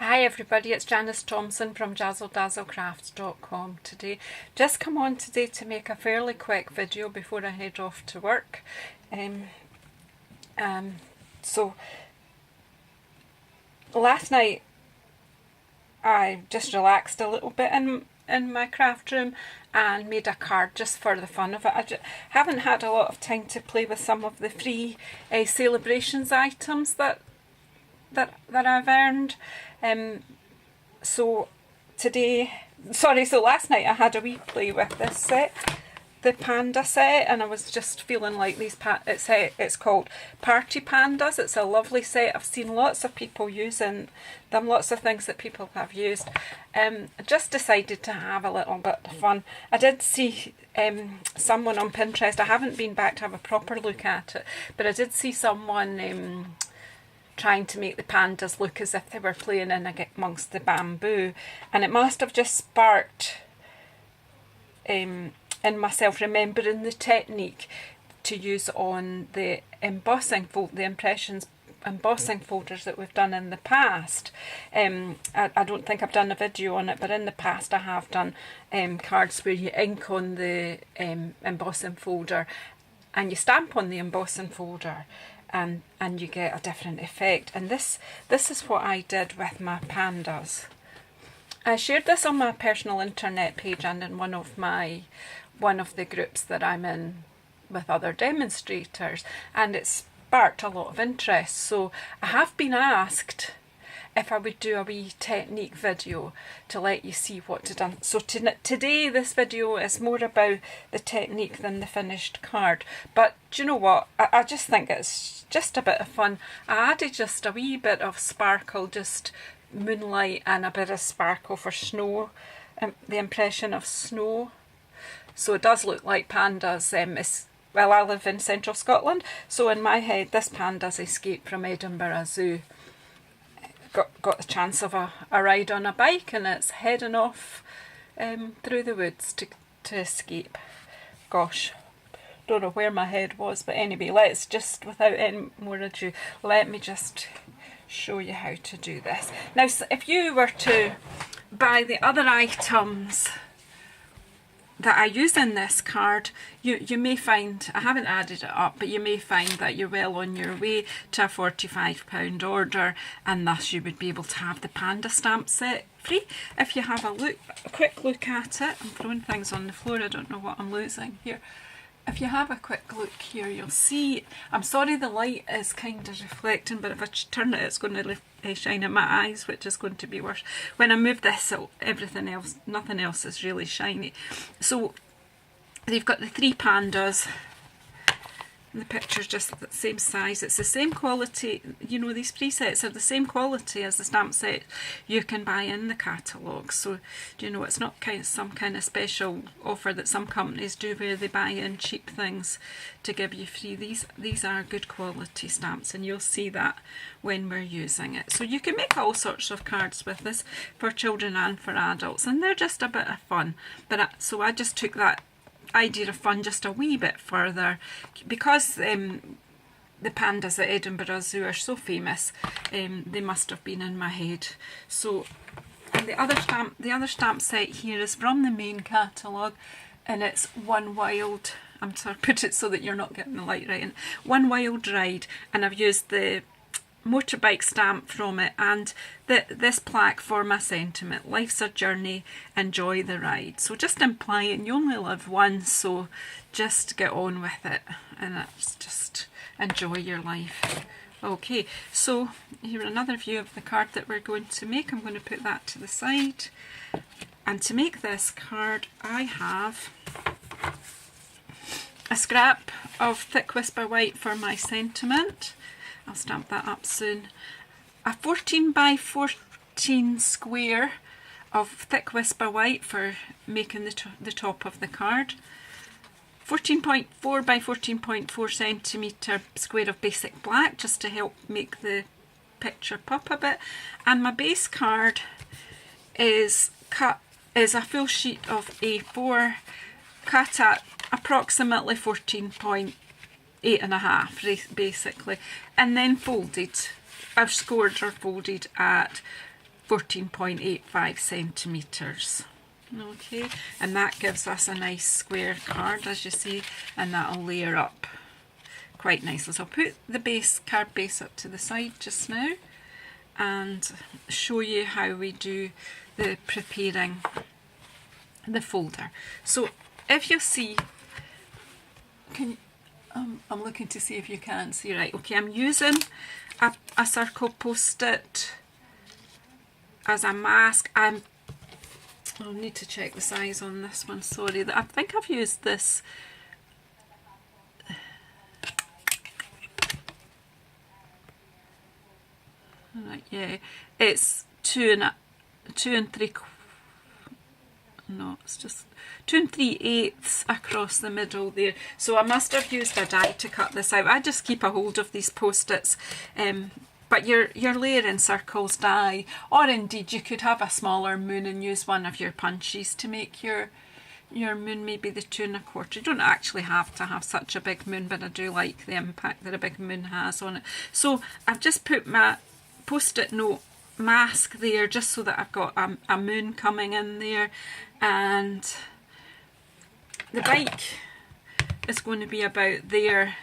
Hi everybody, it's Janice Thompson from JazzleDazzleCrafts.com today. Just come on today to make a fairly quick video before I head off to work. So last night I just relaxed a little bit in my craft room and made a card just for the fun of it. I haven't had a lot of time to play with some of the free celebrations items that I've earned. So last night I had a wee play with this set, the Panda set, and I was just feeling like it's called Party Pandas. It's a lovely set. I've seen lots of people using them, lots of things that people have used. I just decided to have a little bit of fun. I did see someone on Pinterest. I haven't been back to have a proper look at it, but I did see someone trying to make the pandas look as if they were playing in amongst the bamboo, and it must have just sparked in myself remembering the technique to use on the embossing embossing folders that we've done in the past. I don't think I've done a video on it, but in the past I have done cards where you ink on the embossing folder and you stamp on the embossing folder, and you get a different effect. And this is what I did with my pandas. I shared this on my personal internet page and in one of the groups that I'm in with other demonstrators, and it sparked a lot of interest. So I have been asked if I would do a wee technique video to let you see what to do. So today this video is more about the technique than the finished card. But do you know what? I just think it's just a bit of fun. I added just a wee bit of sparkle, just moonlight and a bit of sparkle for snow, the impression of snow. So it does look like pandas. Well, I live in central Scotland, so in my head this panda's escaped from Edinburgh Zoo. Got the chance of a ride on a bike, and it's heading off through the woods to escape. Gosh, don't know where my head was, but anyway, let's just, without any more ado, let me just show you how to do this. Now, if you were to buy the other items that I use in this card, you may find, I haven't added it up, but you may find that you're well on your way to a £45 order, and thus you would be able to have the Panda stamp set free. If you have a quick look at it, I'm throwing things on the floor, I don't know what I'm losing here. If you have a quick look here, you'll see, I'm sorry the light is kind of reflecting, but if I turn it, it's going to shine in my eyes, which is going to be worse. When I move this, everything else, nothing else is really shiny. So they've got the three pandas. The picture's just the same size. It's the same quality. You know, these presets are the same quality as the stamp set you can buy in the catalogue. So, you know, it's not some kind of special offer that some companies do where they buy in cheap things to give you free. These are good quality stamps, and you'll see that when we're using it. So you can make all sorts of cards with this for children and for adults, and they're just a bit of fun. So I just took that idea of fun just a wee bit further, because the pandas at Edinburgh Zoo are so famous. They must have been in my head. So, and the other stamp set here is from the main catalogue, and it's One Wild, I'm sorry, put it so that you're not getting the light right in, One Wild Ride, and I've used the motorbike stamp from it and this plaque for my sentiment: life's a journey, enjoy the ride. So just implying you only live once, so just get on with it, and that's just enjoy your life. Okay, so here another view of the card that we're going to make. I'm going to put that to the side, and to make this card I have a scrap of Thick Whisper White for my sentiment. I'll stamp that up soon. A 14 by 14 square of Thick Whisper White for making the top of the card. 14.4 by 14.4 centimetre square of basic black, just to help make the picture pop a bit. And my base card is a full sheet of A4 cut at approximately 14.8.5 basically, and then folded. I've scored or folded at 14.85 centimetres. Okay, and that gives us a nice square card, as you see, and that'll layer up quite nicely. So I'll put the base card base up to the side just now and show you how we do the preparing the folder. So if you see, I'm looking to see if you can see, right? Okay, I'm using a circle post-it as a mask. I'll need to check the size on this one, sorry. I think I've used this. Right, yeah, it's 2 and 3/8 across the middle there. So I must have used a die to cut this out. I just keep a hold of these post-its. But you're layering circles die, or indeed you could have a smaller moon and use one of your punches to make your moon, maybe the 2 1/4. You don't actually have to have such a big moon, but I do like the impact that a big moon has on it. So I've just put my post-it note mask there just so that I've got a moon coming in there, and the bike is going to be about there,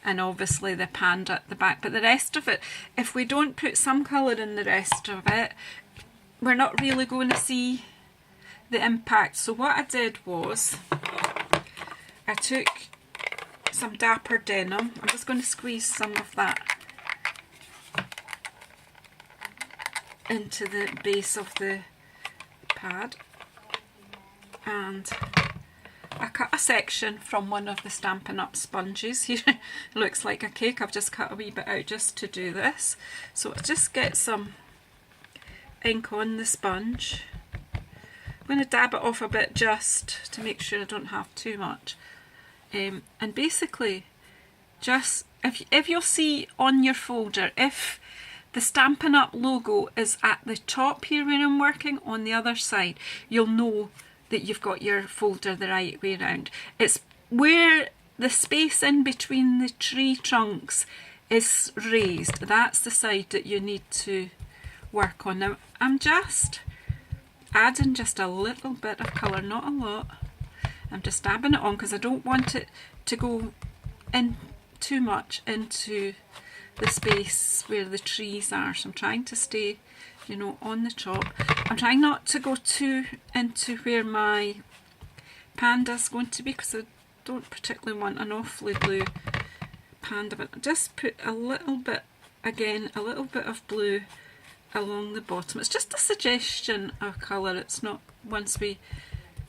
and obviously the panda at the back. But the rest of it, if we don't put some colour in the rest of it, we're not really going to see the impact. So what I did was I took some Dapper Denim. I'm just going to squeeze some of that into the base of the pad, and I cut a section from one of the Stampin' Up sponges. Here it looks like a cake. I've just cut a wee bit out just to do this. So just get some ink on the sponge. I'm going to dab it off a bit just to make sure I don't have too much. And basically, just if you'll see on your folder, if the Stampin' Up logo is at the top here where I'm working, on the other side, you'll know that you've got your folder the right way around. It's where the space in between the tree trunks is raised. That's the side that you need to work on. Now I'm just adding just a little bit of colour, not a lot. I'm just dabbing it on because I don't want it to go in too much into the space where the trees are. So I'm trying to stay, you know, on the top. I'm trying not to go too into where my panda's going to be, because I don't particularly want an awfully blue panda, but just put a little bit, again, a little bit of blue along the bottom. It's just a suggestion of colour. It's not once we...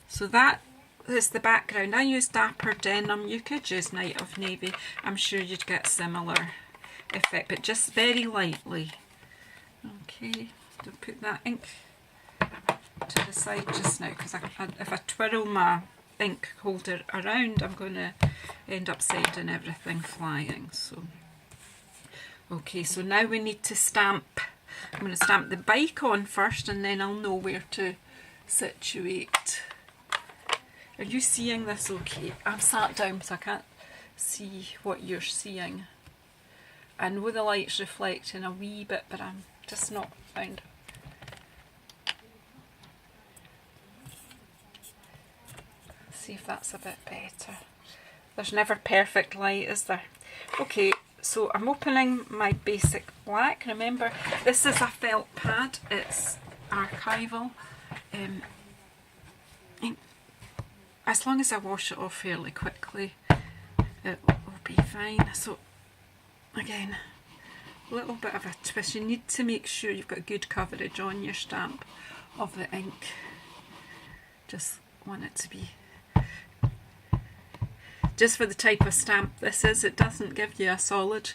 So that is the background. I used Dapper Denim. You could use Night of Navy. I'm sure you'd get similar effect, but just very lightly. Okay, I'll put that ink to the side just now, because if I twirl my ink holder around, I'm going to end up sending everything flying. So, okay, so now we need to stamp. I'm going to stamp the bike on first, and then I'll know where to situate. Are you seeing this okay? I'm sat down so I can't see what you're seeing. I know the light's reflecting a wee bit, but I'm just not found. See if that's a bit better. There's never perfect light, is there? Okay, so I'm opening my basic black. Remember, this is a felt pad. It's archival. As long as I wash it off fairly quickly, it will be fine. So again, a little bit of a twist. You need to make sure you've got good coverage on your stamp of the ink. Just want it to be, just for the type of stamp this is, it doesn't give you a solid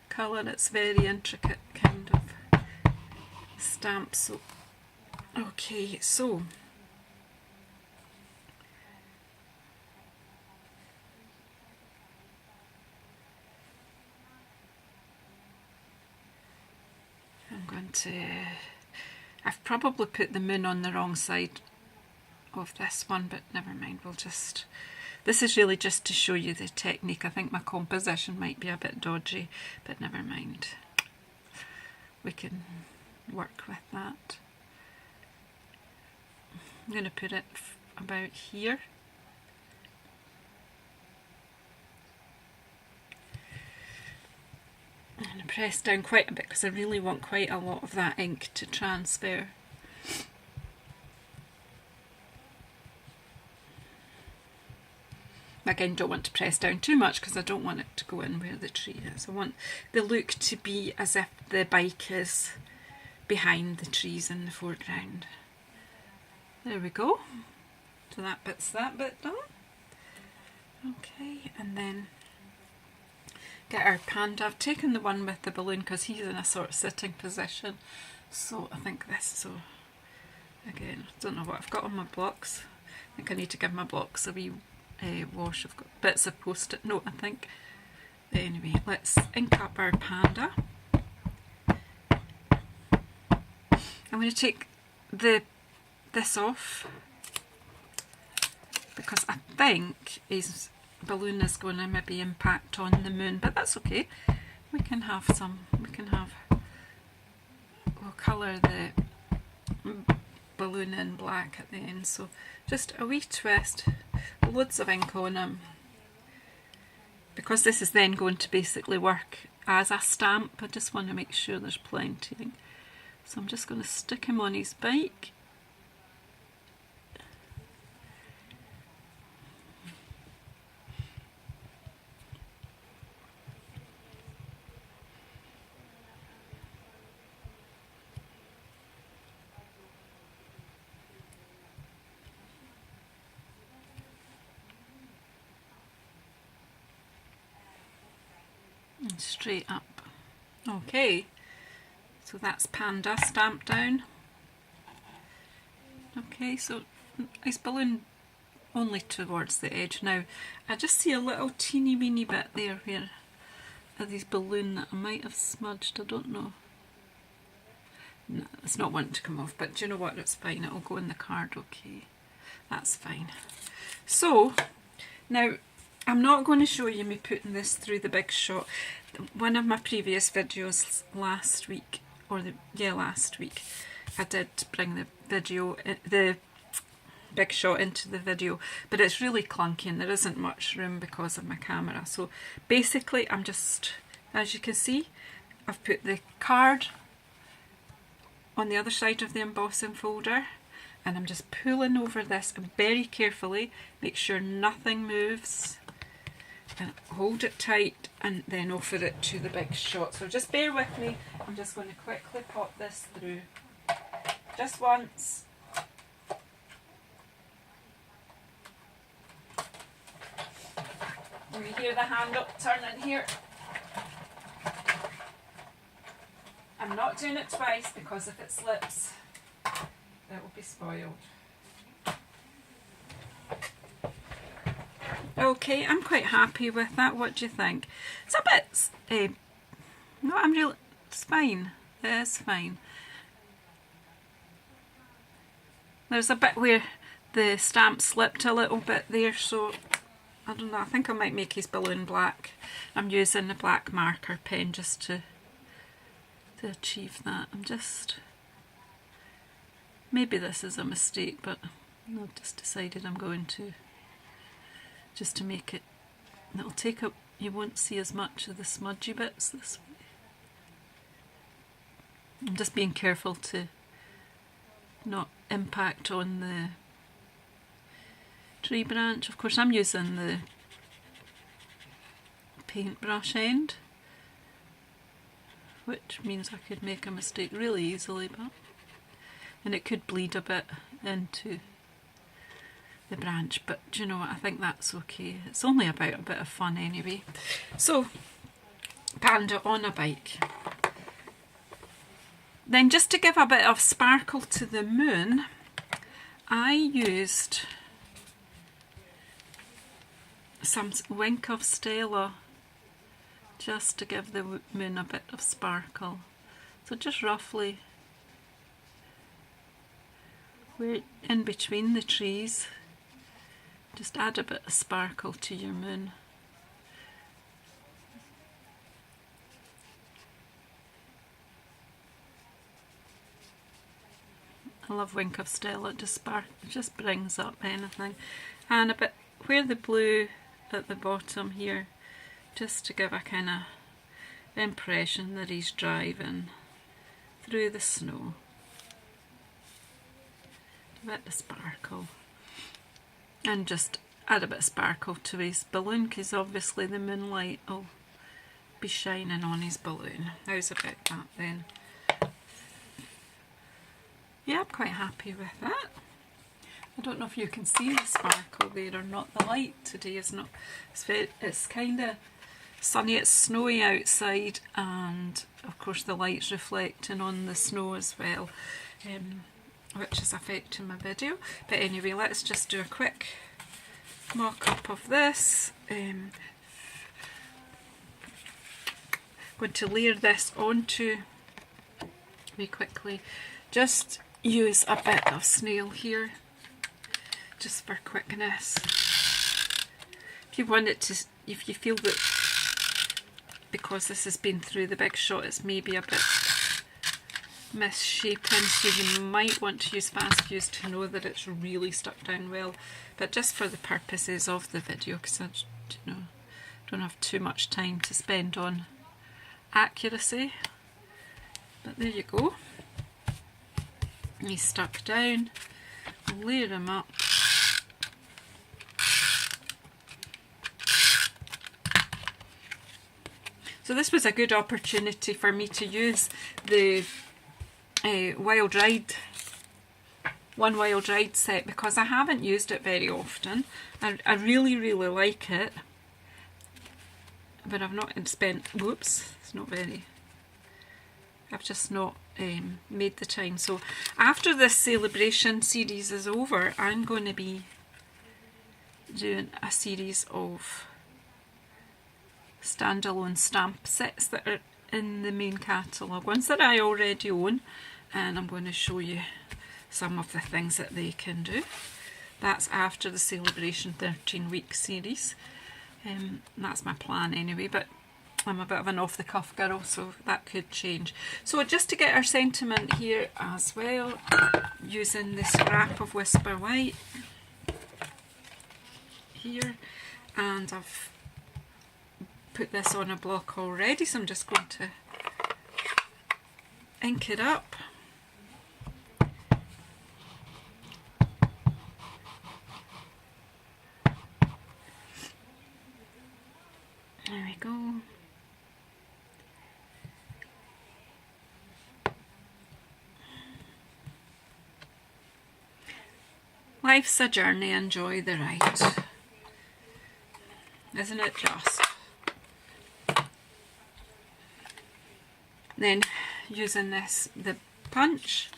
colour. It's very intricate kind of stamp. So okay, so I'm going to, I've probably put the moon on the wrong side of this one, but never mind, we'll just, this is really just to show you the technique. I think my composition might be a bit dodgy, but never mind. We can work with that. I'm going to put it about here. And press down quite a bit because I really want quite a lot of that ink to transfer. Again, don't want to press down too much because I don't want it to go in where the tree is. I want the look to be as if the bike is behind the trees in the foreground. There we go. So that bit done. Okay, and then get our panda. I've taken the one with the balloon because he's in a sort of sitting position. So I think this, so again, I don't know what I've got on my blocks. I think I need to give my blocks a wee wash. I've got bits of post-it note, I think. Anyway, let's ink up our panda. I'm going to take this off because I think his balloon is going to maybe impact on the moon, but that's okay. We can have some, we'll colour the balloon in black at the end, so just a wee twist, loads of ink on him, because this is then going to basically work as a stamp. I just want to make sure there's plenty of ink, so I'm just going to stick him on his bike. And straight up. Okay, so that's Panda stamped down. Okay, so his balloon only towards the edge. Now I just see a little teeny weeny bit there where of his balloon that I might have smudged. I don't know. No, it's not wanting to come off, but do you know what, it's fine, it'll go in the card. Okay, that's fine. So now I'm not going to show you me putting this through the Big Shot. One of my previous videos last week, last week, I did bring the Big Shot into the video, but it's really clunky and there isn't much room because of my camera. So basically I'm just, as you can see, I've put the card on the other side of the embossing folder, and I'm just pulling over this very carefully, make sure nothing moves, and hold it tight, and then offer it to the Big Shot. So just bear with me, I'm just going to quickly pop this through just once. Do you hear the handle turning here? I'm not doing it twice because if it slips, it will be spoiled. Okay, I'm quite happy with that. What do you think? It's a bit, no, it's fine. It is fine. There's a bit where the stamp slipped a little bit there, so I don't know, I think I might make his balloon black. I'm using the black marker pen just to achieve that. Maybe this is a mistake, but I've just decided I'm going to, just to make it, it'll take up, you won't see as much of the smudgy bits this way. I'm just being careful to not impact on the tree branch. Of course I'm using the paintbrush end, which means I could make a mistake really easily, and it could bleed a bit into the branch, but do you know what, I think that's okay. It's only about a bit of fun anyway. So, Panda on a bike. Then just to give a bit of sparkle to the moon, I used some Wink of Stella just to give the moon a bit of sparkle. So just roughly where in between the trees, just add a bit of sparkle to your moon. I love Wink of Stella, it just brings up anything. And a bit where the blue at the bottom here, just to give a kind of impression that he's driving through the snow. A bit of sparkle. And just add a bit of sparkle to his balloon, because obviously the moonlight will be shining on his balloon. How's about that then? Yeah, I'm quite happy with that. I don't know if you can see the sparkle there or not. The light today is not, it's kind of sunny, it's snowy outside, and of course the light's reflecting on the snow as well, which is affecting my video. But anyway, let's just do a quick mock-up of this. Going to layer this onto, very quickly, just use a bit of snail here, just for quickness. If you want it to, if you feel that because this has been through the big shot, it's maybe a bit misshapen, so you might want to use fast fuse to know that it's really stuck down well. But just for the purposes of the video, because I don't have too much time to spend on accuracy. But there you go. He's stuck down. Layer him up. So this was a good opportunity for me to use the Wild Ride set, because I haven't used it very often. I really like it, but I've not spent, whoops, it's not very, I've just not made the time. So after this celebration series is over, I'm going to be doing a series of standalone stamp sets that are in the main catalogue, ones that I already own, and I'm going to show you some of the things that they can do. That's after the celebration 13-week series. That's my plan anyway, but I'm a bit of an off-the-cuff girl, so that could change. So just to get our sentiment here as well, using the scrap of Whisper White here, and I've put this on a block already, so I'm just going to ink it up. There we go. Life's a journey, enjoy the ride. Isn't it just? Then using this, the punch,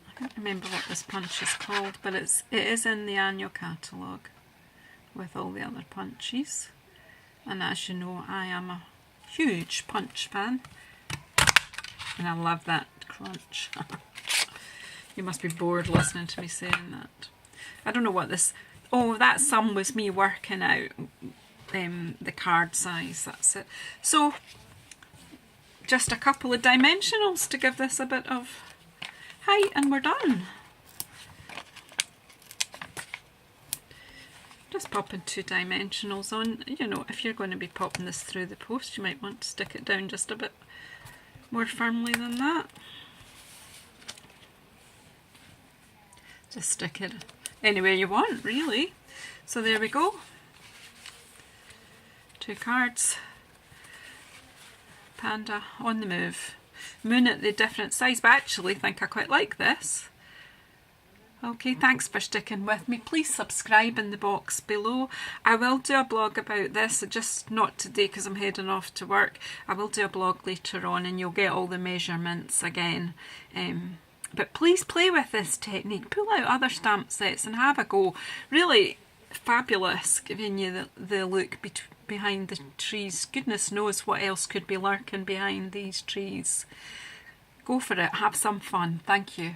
I can't remember what this punch is called, but it is in the annual catalogue with all the other punches. And as you know, I am a huge punch fan, and I love that crunch. You must be bored listening to me saying that. I don't know what this, oh, that sum was me working out the card size, that's it. So just a couple of dimensionals to give this a bit of height, and we're done. Just popping 2 dimensionals on. You know, if you're going to be popping this through the post, you might want to stick it down just a bit more firmly than that. Just stick it anywhere you want, really. So there we go. 2 cards. Panda on the move. Moon at the different size, but I actually think I quite like this. Okay, thanks for sticking with me. Please subscribe in the box below. I will do a blog about this, just not today because I'm heading off to work. I will do a blog later on and you'll get all the measurements again. But please play with this technique. Pull out other stamp sets and have a go. Really fabulous, giving you the look behind the trees. Goodness knows what else could be lurking behind these trees. Go for it. Have some fun. Thank you.